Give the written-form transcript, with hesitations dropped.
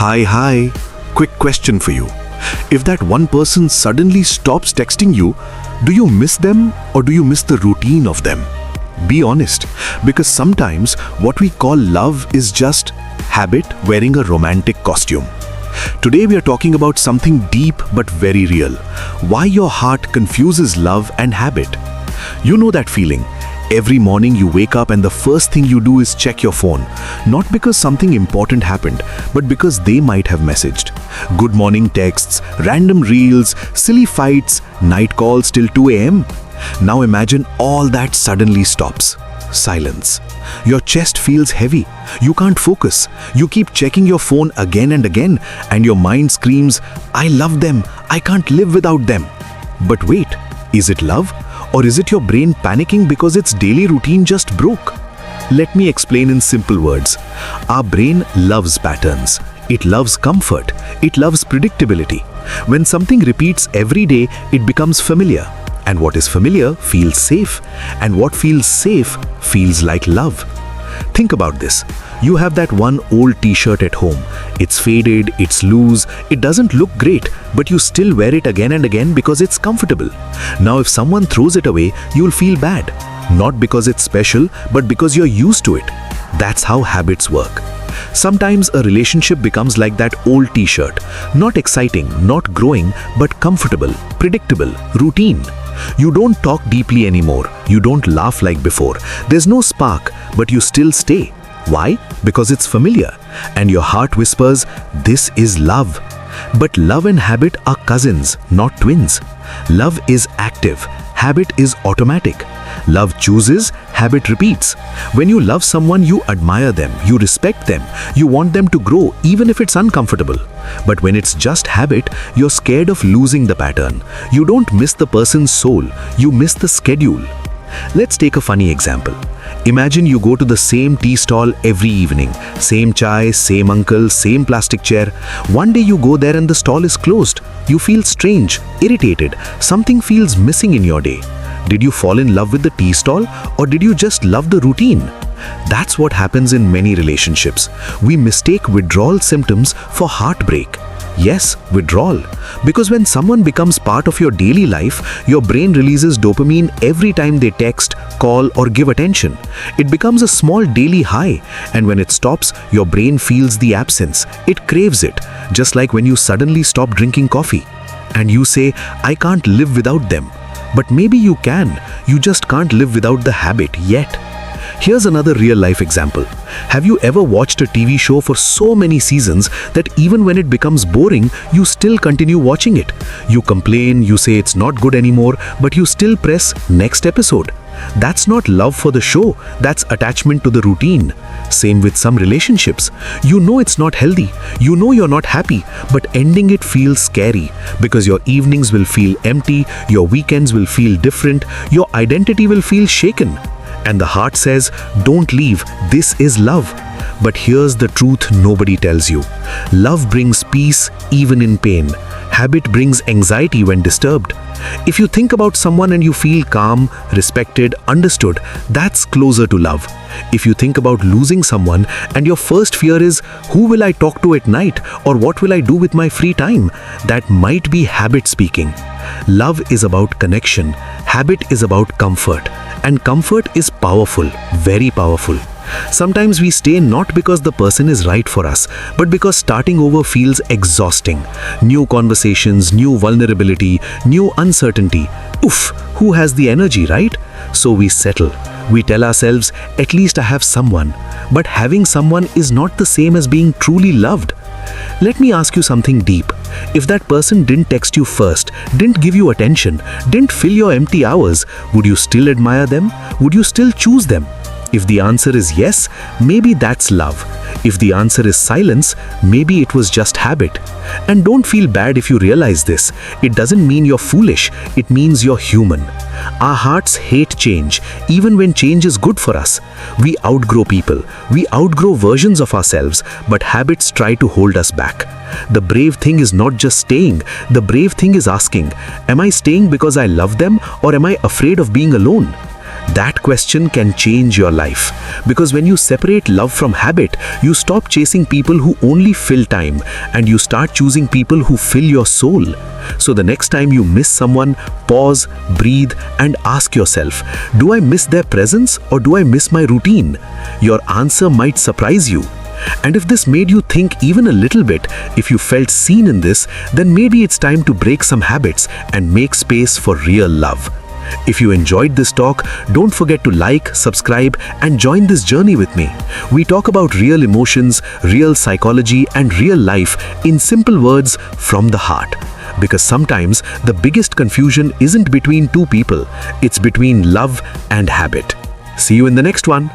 Hi. Quick question for you. If that one person suddenly stops texting you, do you miss them or do you miss the routine of them? Be honest, because sometimes what we call love is just habit wearing a romantic costume. Today we are talking about something deep but very real. Why your heart confuses love and habit. You know that feeling. Every morning you wake up and the first thing you do is check your phone. Not because something important happened, but because they might have messaged. Good morning texts, random reels, silly fights, night calls till 2 a.m. Now imagine all that suddenly stops. Silence. Your chest feels heavy. You can't focus. You keep checking your phone again and again, and your mind screams, I love them. I can't live without them. But wait, is it love? Or is it your brain panicking because its daily routine just broke? Let me explain in simple words. Our brain loves patterns. It loves comfort. It loves predictability. When something repeats every day, it becomes familiar. And what is familiar feels safe. And what feels safe feels like love. Think about this. You have that one old t-shirt at home. It's faded, it's loose, it doesn't look great, but you still wear it again and again because it's comfortable. Now if someone throws it away, you'll feel bad. Not because it's special, but because you're used to it. That's how habits work. Sometimes a relationship becomes like that old t-shirt. Not exciting, not growing, but comfortable, predictable, routine. You don't talk deeply anymore. You don't laugh like before. There's no spark, but you still stay. Why? Because it's familiar. And your heart whispers, this is love. But love and habit are cousins, not twins. Love is active. Habit is automatic. Love chooses, habit repeats. When you love someone, you admire them, you respect them, you want them to grow even if it's uncomfortable. But when it's just habit, you're scared of losing the pattern. You don't miss the person's soul, you miss the schedule. Let's take a funny example. Imagine you go to the same tea stall every evening. Same chai, same uncle, same plastic chair. One day you go there and the stall is closed. You feel strange, irritated. Something feels missing in your day. Did you fall in love with the tea stall or did you just love the routine? That's what happens in many relationships. We mistake withdrawal symptoms for heartbreak. Yes, withdrawal. Because when someone becomes part of your daily life, your brain releases dopamine every time they text, call, or give attention. It becomes a small daily high, and when it stops, your brain feels the absence. It craves it, just like when you suddenly stop drinking coffee. And you say, I can't live without them. But maybe you can. You just can't live without the habit yet. Here's another real-life example. Have you ever watched a TV show for so many seasons that even when it becomes boring, you still continue watching it? You complain, you say it's not good anymore, but you still press next episode. That's not love for the show, that's attachment to the routine. Same with some relationships. You know it's not healthy, you know you're not happy, but ending it feels scary because your evenings will feel empty, your weekends will feel different, your identity will feel shaken. And the heart says, don't leave, this is love. But here's the truth nobody tells you. Love brings peace even in pain. Habit brings anxiety when disturbed. If you think about someone and you feel calm, respected, understood, that's closer to love. If you think about losing someone and your first fear is, who will I talk to at night or what will I do with my free time? That might be habit speaking. Love is about connection. Habit is about comfort. And comfort is powerful, very powerful. Sometimes we stay not because the person is right for us, but because starting over feels exhausting. New conversations, new vulnerability, new uncertainty. Oof, who has the energy, right? So we settle. We tell ourselves, at least I have someone. But having someone is not the same as being truly loved. Let me ask you something deep. If that person didn't text you first, didn't give you attention, didn't fill your empty hours, would you still admire them? Would you still choose them? If the answer is yes, maybe that's love. If the answer is silence, maybe it was just habit. And don't feel bad if you realize this. It doesn't mean you're foolish, it means you're human. Our hearts hate change, even when change is good for us. We outgrow people, we outgrow versions of ourselves, but habits try to hold us back. The brave thing is not just staying, the brave thing is asking, am I staying because I love them or am I afraid of being alone? That question can change your life. Because when you separate love from habit, you stop chasing people who only fill time and you start choosing people who fill your soul. So the next time you miss someone, pause, breathe, and ask yourself, do I miss their presence or do I miss my routine? Your answer might surprise you. And if this made you think even a little bit, if you felt seen in this, then maybe it's time to break some habits and make space for real love. If you enjoyed this talk, don't forget to like, subscribe, and join this journey with me. We talk about real emotions, real psychology, and real life in simple words from the heart. Because sometimes the biggest confusion isn't between two people, it's between love and habit. See you in the next one.